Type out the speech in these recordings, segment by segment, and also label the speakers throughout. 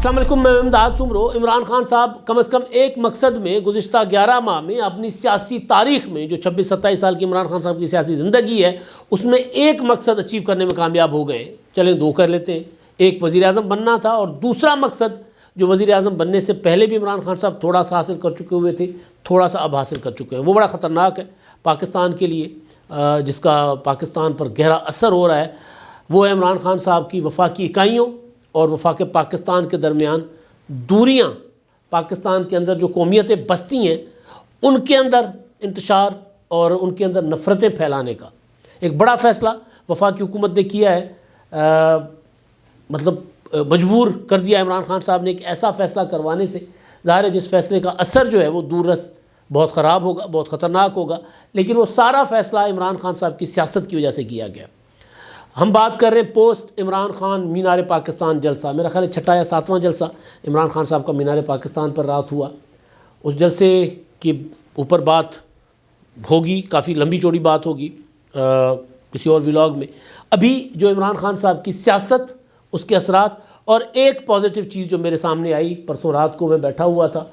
Speaker 1: السلام علیکم، میں امداد سمرو۔ عمران خان صاحب کم از کم ایک مقصد میں گزشتہ 11 ماہ میں اپنی سیاسی تاریخ میں جو 26-27 سال کی عمران خان صاحب کی سیاسی زندگی ہے اس میں ایک مقصد اچیو کرنے میں کامیاب ہو گئے ہیں۔ چلیں دو کر لیتے ہیں، ایک وزیر اعظم بننا تھا اور دوسرا مقصد جو وزیر اعظم بننے سے پہلے بھی عمران خان صاحب تھوڑا سا حاصل کر چکے ہوئے تھے، تھوڑا سا اب حاصل کر چکے ہیں۔ وہ بڑا خطرناک ہے پاکستان کے لیے، جس کا پاکستان پر گہرا اثر ہو رہا ہے، وہ ہے عمران خان صاحب کی وفاقی اکائیوں اور وفاق پاکستان کے درمیان دوریاں، پاکستان کے اندر جو قومیتیں بستی ہیں ان کے اندر انتشار اور ان کے اندر نفرتیں پھیلانے کا ایک بڑا فیصلہ وفاقی حکومت نے کیا ہے۔ مجبور کر دیا عمران خان صاحب نے ایک ایسا فیصلہ کروانے سے، ظاہر ہے جس فیصلے کا اثر جو ہے وہ دور رس بہت خراب ہوگا، بہت خطرناک ہوگا، لیکن وہ سارا فیصلہ عمران خان صاحب کی سیاست کی وجہ سے کیا گیا۔ ہم بات کر رہے ہیں پوسٹ عمران خان مینار پاکستان جلسہ، میرا خیال ہے 6واں یا 7واں جلسہ عمران خان صاحب کا مینار پاکستان پر رات ہوا۔ اس جلسے کی اوپر بات ہوگی، کافی لمبی چوڑی بات ہوگی کسی اور ولاگ میں۔ ابھی جو عمران خان صاحب کی سیاست، اس کے اثرات، اور ایک پازیٹیو چیز جو میرے سامنے آئی، پرسوں رات کو میں بیٹھا ہوا تھا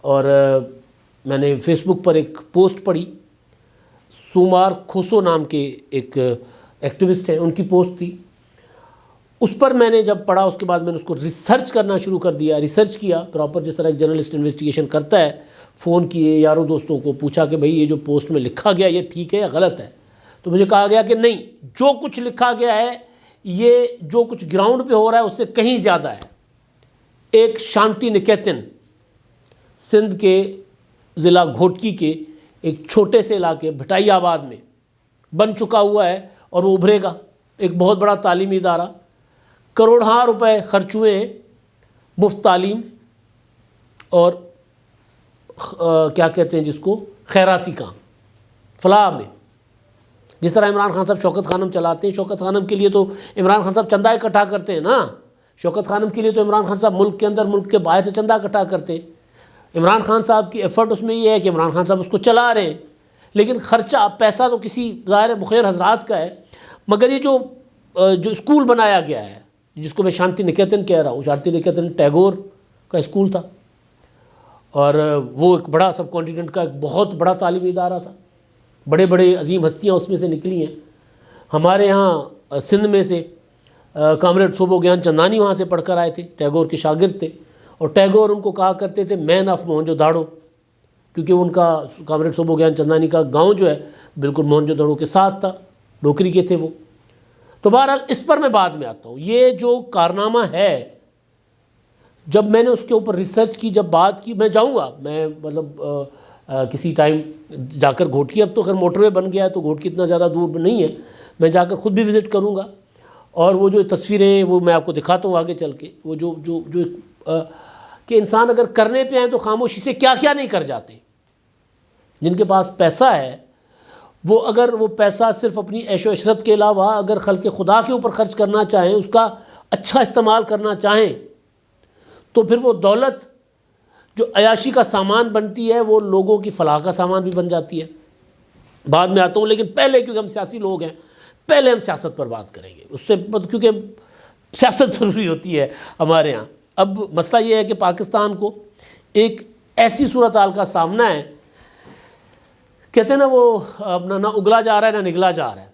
Speaker 1: اور میں نے فیس بک پر ایک پوسٹ پڑھی، سومار کھوسو نام کے ایک ایکٹیوسٹ ہیں، ان کی پوسٹ تھی۔ اس پر میں نے جب پڑھا، اس کے بعد میں نے اس کو ریسرچ کرنا شروع کر دیا، ریسرچ کیا پراپر، جس طرح ایک جرنلسٹ انویسٹیگیشن کرتا ہے۔ فون کیے یاروں دوستوں کو، پوچھا کہ بھئی یہ جو پوسٹ میں لکھا گیا یہ ٹھیک ہے یا غلط ہے؟ تو مجھے کہا گیا کہ نہیں، جو کچھ لکھا گیا ہے یہ جو کچھ گراؤنڈ پہ ہو رہا ہے اس سے کہیں زیادہ ہے۔ ایک شانتی نکیتن سندھ کے ضلع گھوٹکی کے ایک چھوٹے سے علاقے بھٹائی آباد میں بن چکا ہوا ہے اور وہ ابھرے گا، ایک بہت بڑا تعلیمی ادارہ، کروڑہا روپے خرچ ہوئے ہیں مفت تعلیم اور کیا کہتے ہیں جس کو، خیراتی کام فلاح میں۔ جس طرح عمران خان صاحب شوکت خانم چلاتے ہیں، شوکت خانم کے لیے تو عمران خان صاحب چندہ اکٹھا کرتے ہیں نا، شوکت خانم کے لیے تو عمران خان صاحب ملک کے اندر ملک کے باہر سے چندہ اکٹھا کرتے ہیں۔ عمران خان صاحب کی ایفرٹ اس میں یہ ہے کہ عمران خان صاحب اس کو چلا رہے ہیں، لیکن خرچہ پیسہ تو کسی ظاہر بخیر حضرات کا ہے۔ مگر یہ جو اسکول بنایا گیا ہے، جس کو میں شانتی نکیتن کہہ رہا ہوں، شانتی نکیتن ٹیگور کا اسکول تھا اور وہ ایک بڑا سب کانٹیننٹ کا ایک بہت بڑا تعلیمی ادارہ تھا، بڑے بڑے عظیم ہستیاں اس میں سے نکلی ہیں۔ ہمارے ہاں سندھ میں سے کامریڈ صوبو گیان چندانی وہاں سے پڑھ کر آئے تھے، ٹیگور کے شاگرد تھے، اور ٹیگور ان کو کہا کرتے تھے مین آف موہنجو داڑو، کیونکہ ان کا کامریڈ صوبو گیان چندانی کا گاؤں جو ہے بالکل موہنجو دڑو کے ساتھ تھا، ڈوکری کے تھے وہ۔ تو بہرحال اس پر میں بعد میں آتا ہوں۔ یہ جو کارنامہ ہے، جب میں نے اس کے اوپر ریسرچ کی، جب بات کی، میں جاؤں گا، میں کسی ٹائم جا کر گھوٹکی، اب تو خیر موٹر وے بن گیا ہے تو گھوٹکی اتنا زیادہ دور نہیں ہے، میں جا کر خود بھی وزٹ کروں گا، اور وہ جو تصویریں وہ میں آپ کو دکھاتا ہوں آگے چل کے، وہ جو کہ انسان اگر کرنے پہ آئیں تو خاموشی سے کیا کیا نہیں کر جاتے۔ جن کے پاس پیسہ ہے وہ اگر وہ پیسہ صرف اپنی عیش و عشرت کے علاوہ اگر خلق خدا کے اوپر خرچ کرنا چاہیں، اس کا اچھا استعمال کرنا چاہیں، تو پھر وہ دولت جو عیاشی کا سامان بنتی ہے وہ لوگوں کی فلاح کا سامان بھی بن جاتی ہے۔ بعد میں آتا ہوں، لیکن پہلے کیونکہ ہم سیاسی لوگ ہیں، پہلے ہم سیاست پر بات کریں گے، اس سے کیونکہ سیاست ضروری ہوتی ہے ہمارے ہاں۔ اب مسئلہ یہ ہے کہ پاکستان کو ایک ایسی صورتحال کا سامنا ہے، کہتے ہیں نا وہ اپنا نہ اگلا جا رہا ہے نہ نگلا جا رہا ہے،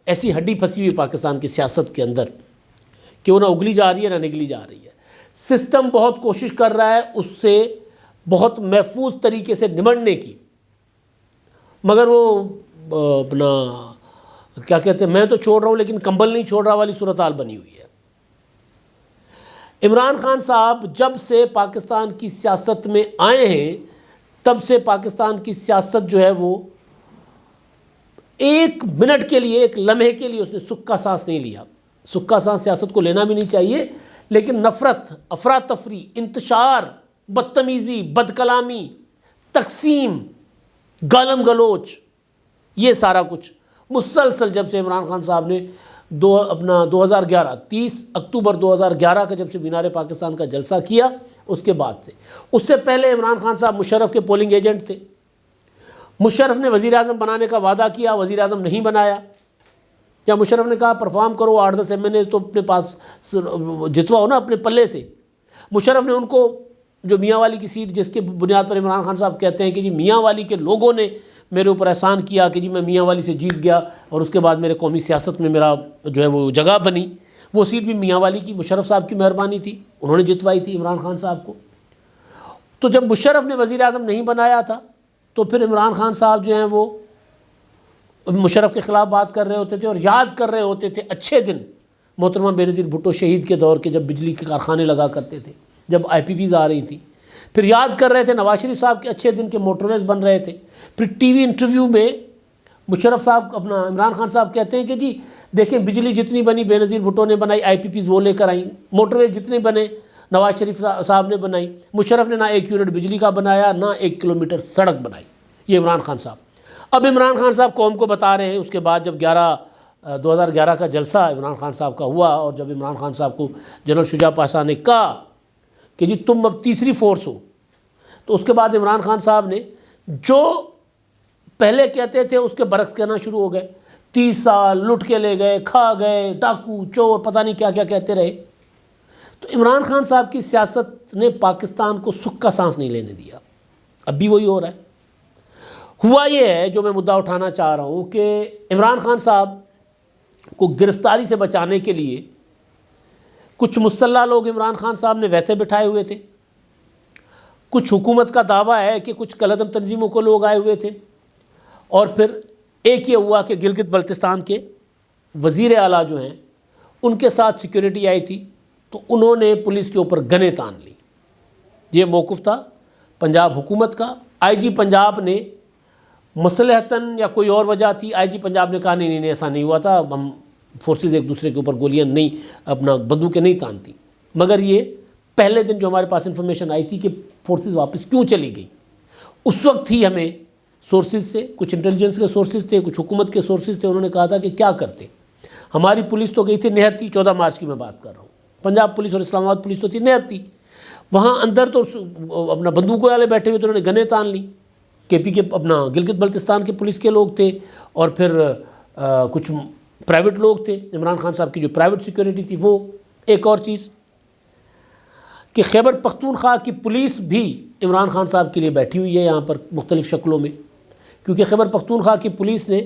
Speaker 1: ایسی ہڈی پھنسی ہوئی پاکستان کی سیاست کے اندر کہ وہ نہ اگلی جا رہی ہے نہ نگلی جا رہی ہے۔ سسٹم بہت کوشش کر رہا ہے اس سے بہت محفوظ طریقے سے نمٹنے کی، مگر وہ اپنا کیا کہتے ہیں، میں تو چھوڑ رہا ہوں لیکن کمبل نہیں چھوڑ رہا والی صورتحال بنی ہوئی ہے۔ عمران خان صاحب جب سے پاکستان کی سیاست میں آئے ہیں، تب سے پاکستان کی سیاست جو ہے وہ ایک منٹ کے لیے، ایک لمحے کے لیے اس نے سکھ کا سانس نہیں لیا۔ سکھ کا سانس سیاست کو لینا بھی نہیں چاہیے، لیکن نفرت، افراتفری، انتشار، بدتمیزی، بد کلامی، تقسیم، گالم گلوچ، یہ سارا کچھ مسلسل جب سے عمران خان صاحب نے 30 اکتوبر 2011 کا جب سے مینار پاکستان کا جلسہ کیا، اس کے بعد سے، اس سے پہلے عمران خان صاحب مشرف کے پولنگ ایجنٹ تھے۔ مشرف نے وزیر اعظم بنانے کا وعدہ کیا، وزیر اعظم نہیں بنایا، یا مشرف نے کہا پرفارم کرو 8-10 ایم این اے تو اپنے پاس جتواؤ نا اپنے پلے سے، مشرف نے ان کو جو میاں والی کی سیٹ جس کے بنیاد پر عمران خان صاحب کہتے ہیں کہ جی میاں والی کے لوگوں نے میرے اوپر احسان کیا کہ جی میں میاں والی سے جیت گیا اور اس کے بعد میرے قومی سیاست میں میرا جو ہے وہ جگہ بنی، وہ سیٹ بھی میاں والی کی مشرف صاحب کی مہربانی تھی، انہوں نے جتوائی تھی عمران خان صاحب کو۔ تو جب مشرف نے وزیر اعظم نہیں بنایا تھا تو پھر عمران خان صاحب جو ہیں وہ مشرف کے خلاف بات کر رہے ہوتے تھے اور یاد کر رہے ہوتے تھے اچھے دن محترمہ بینظیر بھٹو شہید کے دور کے، جب بجلی کے کارخانے لگا کرتے تھے، جب آئی پی پیز آ رہی تھیں۔ پھر یاد کر رہے تھے نواز شریف صاحب کے اچھے دن کے موٹر ویز بن رہے تھے۔ پھر ٹی وی انٹرویو میں مشرف صاحب اپنا عمران خان صاحب کہتے ہیں کہ جی دیکھیں بجلی جتنی بنی بینظیر بھٹو نے بنائی، آئی پی پیز وہ لے کر آئیں، موٹر ویز جتنے بنے نواز شریف صاحب نے بنائی، مشرف نے نہ 1 یونٹ بجلی کا بنایا نہ 1 کلومیٹر سڑک بنائی، یہ عمران خان صاحب۔ اب عمران خان صاحب قوم کو بتا رہے ہیں، اس کے بعد جب 2011 کا جلسہ عمران خان صاحب کا ہوا اور جب عمران خان صاحب کو جنرل شجاع پاشا نے کہا کہ جی تم اب تیسری فورس ہو، تو اس کے بعد عمران خان صاحب نے جو پہلے کہتے تھے اس کے برعکس کہنا شروع ہو گئے، 30 سال لٹ کے لے گئے، کھا گئے، ڈاکو چور پتہ نہیں کیا کیا کہتے رہے۔ تو عمران خان صاحب کی سیاست نے پاکستان کو سکھ کا سانس نہیں لینے دیا، اب بھی وہی ہو رہا ہے۔ ہوا یہ ہے جو میں مدعا اٹھانا چاہ رہا ہوں کہ عمران خان صاحب کو گرفتاری سے بچانے کے لیے کچھ مسلح لوگ عمران خان صاحب نے ویسے بٹھائے ہوئے تھے، کچھ حکومت کا دعویٰ ہے کہ کچھ کالعدم تنظیموں کو لوگ آئے ہوئے تھے، اور پھر ایک یہ ہوا کہ گلگت بلتستان کے وزیر اعلیٰ جو ہیں ان کے ساتھ سیکیورٹی آئی تھی تو انہوں نے پولیس کے اوپر گنیں تان لی۔ یہ موقف تھا پنجاب حکومت کا۔ آئی جی پنجاب نے مصلحتاً یا کوئی اور وجہ تھی، آئی جی پنجاب نے کہا نہیں نہیں ایسا نہیں ہوا تھا، ہم فورسز ایک دوسرے کے اوپر گولیاں نہیں اپنا بندوقیں نہیں تانتی، مگر یہ پہلے دن جو ہمارے پاس انفارمیشن آئی تھی کہ فورسز واپس کیوں چلی گئی، اس وقت ہی ہمیں سورسز سے، کچھ انٹیلیجنس کے سورسز تھے، کچھ حکومت کے سورسز تھے، انہوں نے کہا تھا کہ کیا کرتے، ہماری پولیس تو گئی تھی نہتی، 14 مارچ کی میں بات کر رہا ہوں، پنجاب پولیس اور اسلام آباد پولیس تو تھی نہتی، وہاں اندر تو اپنا بندوقوں والے بیٹھے ہوئے تو انہوں نے گنیں تان لی، کے پی کے اپنا گلگت بلتستان کے پولیس کے لوگ تھے اور پھر کچھ پرائیویٹ لوگ تھے، عمران خان صاحب کی جو پرائیویٹ سیکیورٹی تھی وہ۔ ایک اور چیز کہ خیبر پختونخوا کی پولیس بھی عمران خان صاحب کے لیے بیٹھی ہوئی ہے یہاں پر مختلف شکلوں میں، کیونکہ خیبر پختونخوا کی پولیس نے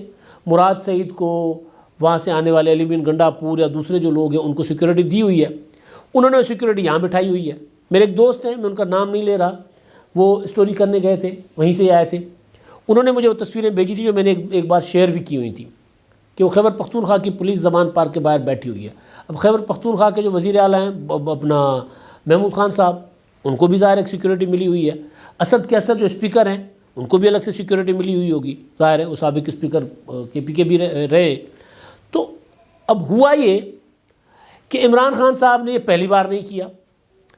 Speaker 1: مراد سعید کو، وہاں سے آنے والے علی بن گنڈا پور یا دوسرے جو لوگ ہیں ان کو سیکیورٹی دی ہوئی ہے، انہوں نے سیکیورٹی یہاں بٹھائی ہوئی ہے۔ میرے ایک دوست ہیں، میں ان کا نام نہیں لے رہا، وہ اسٹوری کرنے گئے تھے، وہیں سے آئے تھے، انہوں نے مجھے وہ تصویریں بھیجی تھی جو میں نے ایک بار شیئر بھی کی ہوئی تھی کہ وہ خیبر پختونخوا کی پولیس زمان پارک کے باہر بیٹھی ہوئی ہے۔ اب خیبر پختونخوا کے جو وزیر اعلیٰ ہیں اپنا محمود خان صاحب، ان کو بھی ظاہر ایک سیکیورٹی ملی ہوئی ہے، اسد کیسر جو اسپیکر ہیں ان کو بھی الگ سے سیکیورٹی ملی ہوئی ہوگی، ظاہر ہے وہ سابق اسپیکر کے پی کے بھی رہے۔ تو اب ہوا یہ کہ عمران خان صاحب نے یہ پہلی بار نہیں کیا،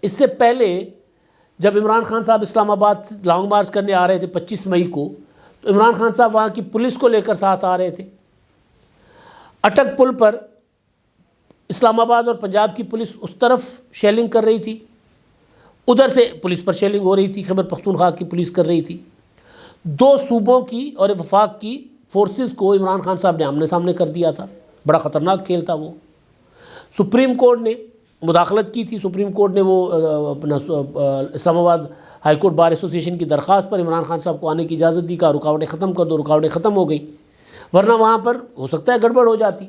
Speaker 1: اس سے پہلے جب عمران خان صاحب اسلام آباد لانگ مارچ کرنے آ رہے تھے 25 مئی کو، تو عمران خان صاحب وہاں کی پولیس کو لے کر ساتھ آ رہے تھے۔ اٹک پل پر اسلام آباد اور پنجاب کی پولیس اس طرف شیلنگ کر رہی تھی، ادھر سے پولیس پر شیلنگ ہو رہی تھی، خیبر پختونخوا کی پولیس کر رہی تھی۔ 2 صوبوں کی اور وفاق کی فورسز کو عمران خان صاحب نے آمنے سامنے کر دیا تھا، بڑا خطرناک کھیل تھا وہ۔ سپریم کورٹ نے مداخلت کی تھی، سپریم کورٹ نے وہ اپنا اسلام آباد ہائی کورٹ بار ایسوسی ایشن کی درخواست پر عمران خان صاحب کو آنے کی اجازت دی، کہا رکاوٹیں ختم کر دو، رکاوٹیں ختم ہو گئی، ورنہ وہاں پر ہو سکتا ہے گڑبڑ ہو جاتی۔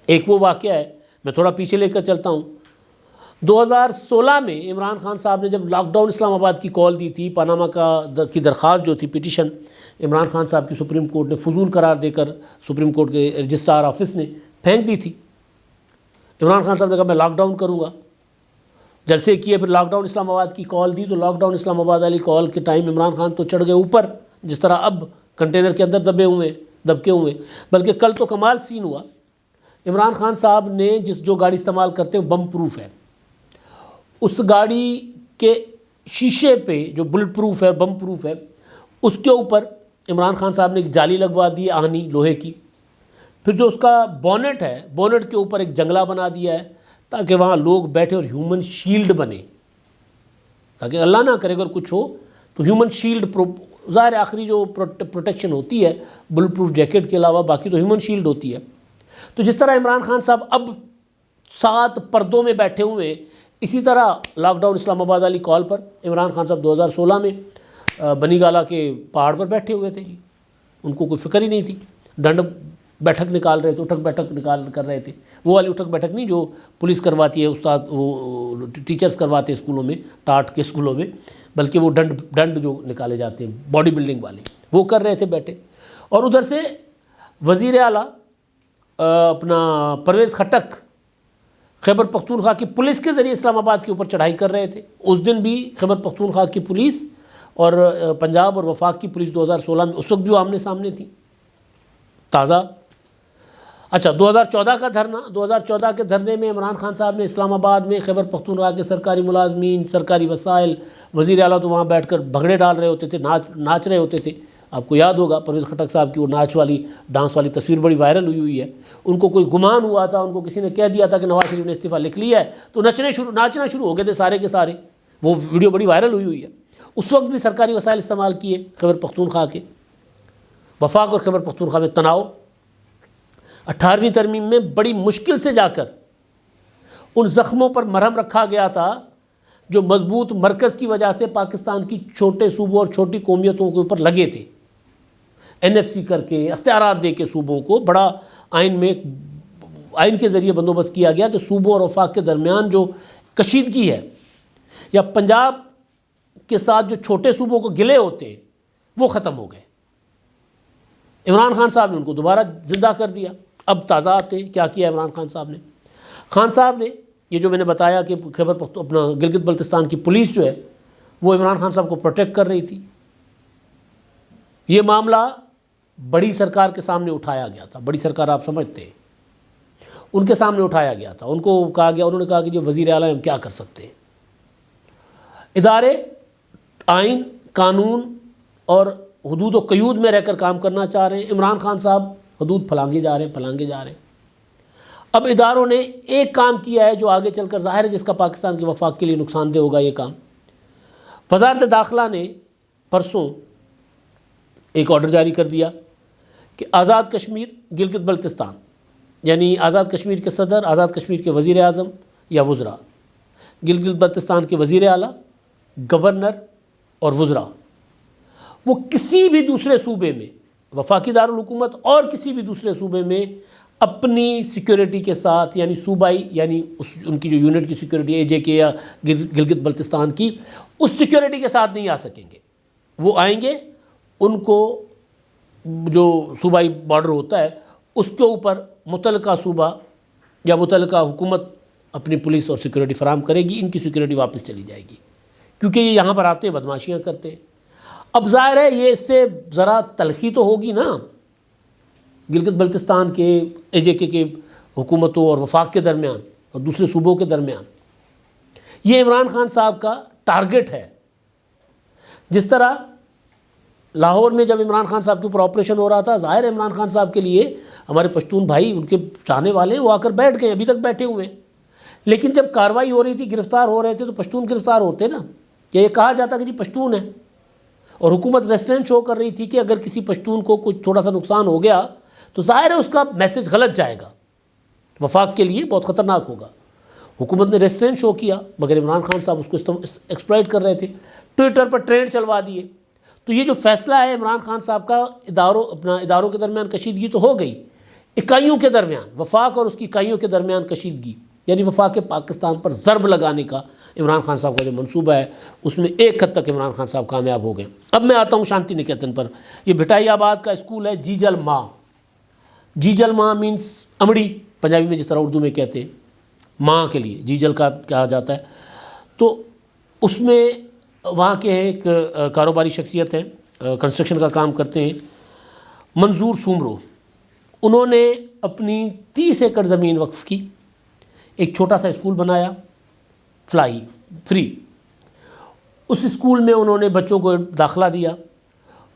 Speaker 1: ایک وہ واقعہ ہے، میں تھوڑا پیچھے لے کر چلتا ہوں، 2016 میں عمران خان صاحب نے جب لاک ڈاؤن اسلام آباد کی کال دی تھی، پاناما کی درخواست جو تھی پٹیشن عمران خان صاحب کی سپریم کورٹ نے فضول قرار دے کر سپریم کورٹ کے رجسٹرار آفس نے پھینک دی تھی۔ عمران خان صاحب نے کہا میں لاک ڈاؤن کروں گا، جلسے کیے، پھر لاک ڈاؤن اسلام آباد کی کال دی، تو لاک ڈاؤن اسلام آباد والی کال کے ٹائم عمران خان تو چڑھ گئے اوپر، جس طرح اب کنٹینر کے اندر دبکے ہوئے، بلکہ کل تو کمال سین ہوا، عمران خان صاحب نے جو گاڑی استعمال کرتے ہیں بم پروف ہے، اس گاڑی کے شیشے پہ جو بلٹ پروف ہے، بم پروف ہے، اس کے اوپر عمران خان صاحب نے ایک جالی لگوا دی آہنی لوہے کی، پھر جو اس کا بونٹ ہے، بونٹ کے اوپر ایک جنگلہ بنا دیا ہے تاکہ وہاں لوگ بیٹھے اور ہیومن شیلڈ بنے، تاکہ اللہ نہ کرے اگر کچھ ہو تو ہیومن شیلڈ، ظاہر آخری جو پروٹیکشن ہوتی ہے بلٹ پروف جیکٹ کے علاوہ باقی تو ہیومن شیلڈ ہوتی ہے۔ تو جس طرح عمران خان صاحب اب 7 پردوں میں بیٹھے ہوئے اسی طرح لاک ڈاؤن اسلام آباد والی کال پر عمران خان صاحب 2016 میں بنی گالہ کے پہاڑ پر بیٹھے ہوئے تھے جی، ان کو کوئی فکر ہی نہیں تھی، ڈنڈ بیٹھک نکال رہے تھے، اٹھک بیٹھک کر رہے تھے، وہ والی اٹھک بیٹھک نہیں جو پولیس کرواتی ہے، استاد وہ ٹیچرز کرواتے ہیں اسکولوں میں، ٹاٹ کے اسکولوں میں، بلکہ وہ ڈنڈ جو نکالے جاتے ہیں باڈی بلڈنگ والے، وہ کر رہے تھے بیٹھے. اور ادھر سے وزیر اعلیٰ اپنا پرویز خٹک خیبر پختونخوا کی پولیس کے ذریعے اسلام آباد کے اوپر چڑھائی کر رہے تھے. اس دن بھی خیبر پختونخوا کی پولیس اور پنجاب اور وفاق کی پولیس 2016 میں اس وقت بھی وہ آمنے سامنے تھی تازہ. اچھا 2014 کا دھرنا، 2014 کے دھرنے میں عمران خان صاحب نے اسلام آباد میں خیبر پختونخوا کے سرکاری ملازمین، سرکاری وسائل، وزیر اعلیٰ تو وہاں بیٹھ کر بھنگڑے ڈال رہے ہوتے تھے، ناچ رہے ہوتے تھے. آپ کو یاد ہوگا پرویز خٹک صاحب کی وہ ناچ والی ڈانس والی تصویر بڑی وائرل ہوئی ہے. ان کو کوئی گمان ہوا تھا، ان کو کسی نے کہہ دیا تھا کہ نواز شریف نے استعفیٰ لکھ لیا ہے، تو ناچنا شروع ہو گئے تھے سارے کے سارے. وہ ویڈیو بڑی وائرل ہوئی ہے. اس وقت بھی سرکاری وسائل استعمال کیے خیبر پختونخوا کے. وفاق اور خیبر پختونخوا میں تناؤ. 18ویں ترمیم میں بڑی مشکل سے جا کر ان زخموں پر مرہم رکھا گیا تھا جو مضبوط مرکز کی وجہ سے پاکستان کی چھوٹے صوبوں اور چھوٹی قومیتوں کے اوپر لگے تھے. NFC کر کے اختیارات دے کے صوبوں کو بڑا آئین کے ذریعے بندوبست کیا گیا کہ صوبوں اور وفاق کے درمیان جو کشیدگی ہے یا پنجاب کے ساتھ جو چھوٹے صوبوں کو گلے ہوتے ہیں وہ ختم ہو گئے. عمران خان صاحب نے ان کو دوبارہ زندہ کر دیا. اب تازہ آتے ہیں کیا کیا عمران خان صاحب نے. خان صاحب نے یہ جو میں نے بتایا کہ خیبر اپنا گلگت بلتستان کی پولیس جو ہے وہ عمران خان صاحب کو پروٹیکٹ کر رہی تھی. یہ معاملہ بڑی سرکار کے سامنے اٹھایا گیا تھا. بڑی سرکار آپ سمجھتے ہیں، ان کے سامنے اٹھایا گیا تھا. ان کو کہا گیا، انہوں نے کہا کہ جو وزیر اعلیٰ ہم کیا کر سکتے ہیں. ادارے آئین، قانون اور حدود و قیود میں رہ کر کام کرنا چاہ رہے ہیں. عمران خان صاحب حدود پھلانگے جا رہے ہیں. اب اداروں نے ایک کام کیا ہے جو آگے چل کر ظاہر ہے جس کا پاکستان کے وفاق کے لیے نقصان دہ ہوگا. یہ کام وزارت داخلہ نے پرسوں ایک آرڈر جاری کر دیا کہ آزاد کشمیر گلگت بلتستان، یعنی آزاد کشمیر کے صدر، آزاد کشمیر کے وزیر اعظم یا وزراء، گلگت بلتستان کے وزیر اعلیٰ، گورنر اور وزراء، وہ کسی بھی دوسرے صوبے میں، وفاقی دارالحکومت اور کسی بھی دوسرے صوبے میں اپنی سیکیورٹی کے ساتھ، یعنی صوبائی، یعنی ان کی جو یونٹ کی سیکیورٹی AJ کے یا گلگت بلتستان کی، اس سیکیورٹی کے ساتھ نہیں آ سکیں گے. وہ آئیں گے، ان کو جو صوبائی بارڈر ہوتا ہے اس کے اوپر متعلقہ صوبہ یا متعلقہ حکومت اپنی پولیس اور سیکیورٹی فراہم کرے گی. ان کی سیکیورٹی واپس چلی جائے گی کیونکہ یہ یہاں پر آتے ہیں، بدماشیاں کرتے ہیں. اب ظاہر ہے یہ اس سے ذرا تلخی تو ہوگی نا گلگت بلتستان کے AJ کے حکومتوں اور وفاق کے درمیان اور دوسرے صوبوں کے درمیان. یہ عمران خان صاحب کا ٹارگٹ ہے. جس طرح لاہور میں جب عمران خان صاحب کے اوپر آپریشن ہو رہا تھا، ظاہر ہے عمران خان صاحب کے لیے ہمارے پشتون بھائی، ان کے چاہنے والے، وہ آ کر بیٹھ گئے، ابھی تک بیٹھے ہوئے ہیں. لیکن جب کارروائی ہو رہی تھی، گرفتار ہو رہے تھے، تو پشتون گرفتار ہوتے نا، کہ یہ کہا جاتا کہ جی پشتون ہے. اور حکومت ریسٹرینٹ شو کر رہی تھی کہ اگر کسی پشتون کو کچھ تھوڑا سا نقصان ہو گیا تو ظاہر ہے اس کا میسج غلط جائے گا، وفاق کے لیے بہت خطرناک ہوگا. حکومت نے ریسٹرینٹ شو کیا، مگر عمران خان صاحب اس کو ایکسپلائٹ کر رہے تھے، ٹویٹر پر ٹرینڈ چلوا دیے. تو یہ جو فیصلہ ہے عمران خان صاحب کا، اداروں کے درمیان کشیدگی تو ہو گئی، اکائیوں کے درمیان، وفاق اور اس کی اکائیوں کے درمیان کشیدگی، یعنی وفاق پاکستان پر ضرب لگانے کا عمران خان صاحب کا جو منصوبہ ہے اس میں ایک حد تک عمران خان صاحب کامیاب ہو گئے. اب میں آتا ہوں شانتی نکیتن پر. یہ بھٹائی آباد کا اسکول ہے جیجل ماں. جیجل ماں مینس امڑی پنجابی میں، جس طرح اردو میں کہتے ہیں ماں کے لیے جیجل کا کہا جاتا ہے. تو اس میں وہاں کے ایک کاروباری شخصیت ہیں، کنسٹرکشن کا کام کرتے ہیں، منظور سومرو. انہوں نے اپنی 30 ایکڑ زمین وقف کی، ایک چھوٹا سا اسکول بنایا فری. اس اسکول میں انہوں نے بچوں کو داخلہ دیا.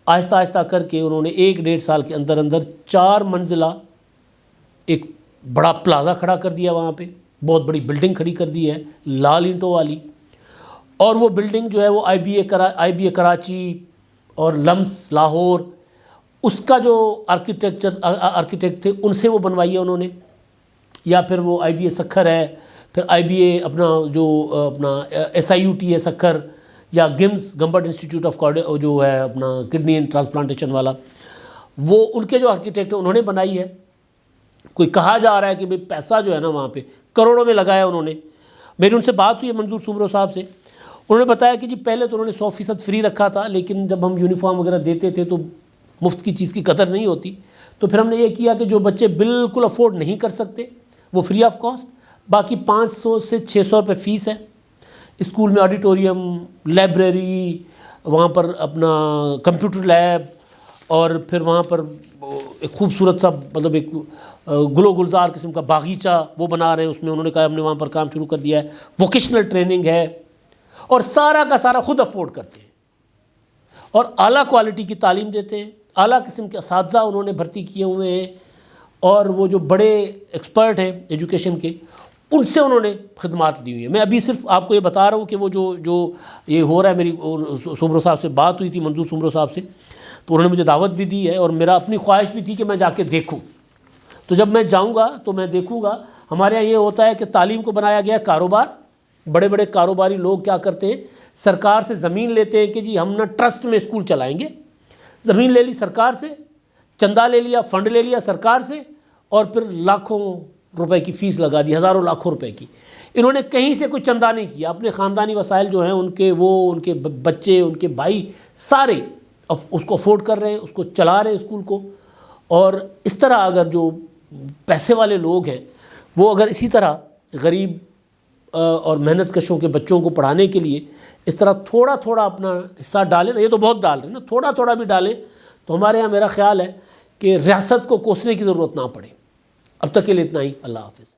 Speaker 1: آہستہ آہستہ کر کے انہوں نے 1-1.5 سال کے اندر 4 منزلہ ایک بڑا پلازا کھڑا کر دیا. وہاں پہ بہت بڑی بلڈنگ کھڑی کر دی ہے، لال اینٹوں والی. اور وہ بلڈنگ جو ہے وہ IBA کراچی اور لمس لاہور، اس کا جو آرکیٹیکٹ تھے ان سے وہ بنوائی ہے انہوں نے، یا پھر وہ IBA سکھر ہے پھر IBA اپنا جو اپنا SIUT ہے سکھر، یا گمز گمبٹ انسٹیٹیوٹ آف جو ہے اپنا کڈنی اینڈ ٹرانسپلانٹیشن والا، وہ ان کے جو آرکیٹیکٹ ہیں انہوں نے بنائی ہے۔ کوئی کہا جا رہا ہے کہ بھئی پیسہ جو ہے نا وہاں پہ کروڑوں میں لگایا انہوں نے۔ میری ان سے بات ہوئی ہے منظور سومرو صاحب سے، انہوں نے بتایا کہ جی پہلے تو انہوں نے 100% فری رکھا تھا، لیکن جب ہم یونیفارم وغیرہ دیتے تھے تو مفت کی چیز کی قدر نہیں ہوتی، تو پھر ہم نے یہ کیا کہ جو بچے بالکل افورڈ نہیں کر سکتے وہ فری آف کاسٹ، باقی 500 سے 600 روپے فیس ہے۔ اسکول میں آڈیٹوریم، لائبریری، وہاں پر اپنا کمپیوٹر لیب، اور پھر وہاں پر ایک خوبصورت سا مطلب ایک گلو گلزار قسم کا باغیچہ وہ بنا رہے ہیں، اس میں انہوں نے کہا ہم نے وہاں پر کام شروع کر دیا ہے۔ ووکیشنل ٹریننگ ہے، اور سارا کا سارا خود افورڈ کرتے ہیں، اور اعلیٰ کوالٹی کی تعلیم دیتے ہیں۔ اعلیٰ قسم کے اساتذہ انہوں نے بھرتی کیے ہوئے ہیں، اور وہ جو بڑے ایکسپرٹ ہیں ایجوکیشن کے ان سے انہوں نے خدمات لی ہوئی ہیں۔ میں ابھی صرف آپ کو یہ بتا رہا ہوں کہ وہ جو یہ ہو رہا ہے، میری سومرو صاحب سے بات ہوئی تھی، منظور سومرو صاحب سے، تو انہوں نے مجھے دعوت بھی دی ہے، اور میرا اپنی خواہش بھی تھی کہ میں جا کے دیکھوں۔ تو جب میں جاؤں گا تو میں دیکھوں گا۔ ہمارے یہاں یہ ہوتا ہے کہ تعلیم کو بنایا گیا کاروبار۔ بڑے بڑے کاروباری لوگ کیا کرتے ہیں، سرکار سے زمین لیتے ہیں کہ جی ہم نا ٹرسٹ میں اسکول چلائیں گے۔ زمین لے لی سرکار سے، چندہ لے لیا، فنڈ لے لیا سرکار سے، اور پھر لاکھوں روپے کی فیس لگا دی، ہزاروں لاکھوں روپے کی۔ انہوں نے کہیں سے کوئی چندہ نہیں کیا، اپنے خاندانی وسائل جو ہیں ان کے، وہ ان کے بچے، ان کے بھائی سارے اس کو افورڈ کر رہے ہیں، اس کو چلا رہے ہیں اسکول کو۔ اور اس طرح اگر جو پیسے والے لوگ ہیں وہ اگر اسی طرح غریب اور محنت کشوں کے بچوں کو پڑھانے کے لیے اس طرح تھوڑا تھوڑا اپنا حصہ ڈالیں نا، یہ تو بہت ڈال رہے ہیں نا، تھوڑا تھوڑا بھی ڈالیں، تو ہمارے ہاں میرا خیال ہے کہ ریاست کو کوسنے کی ضرورت نہ پڑے۔ اب تک کے لیے اتنا ہی، اللہ حافظ۔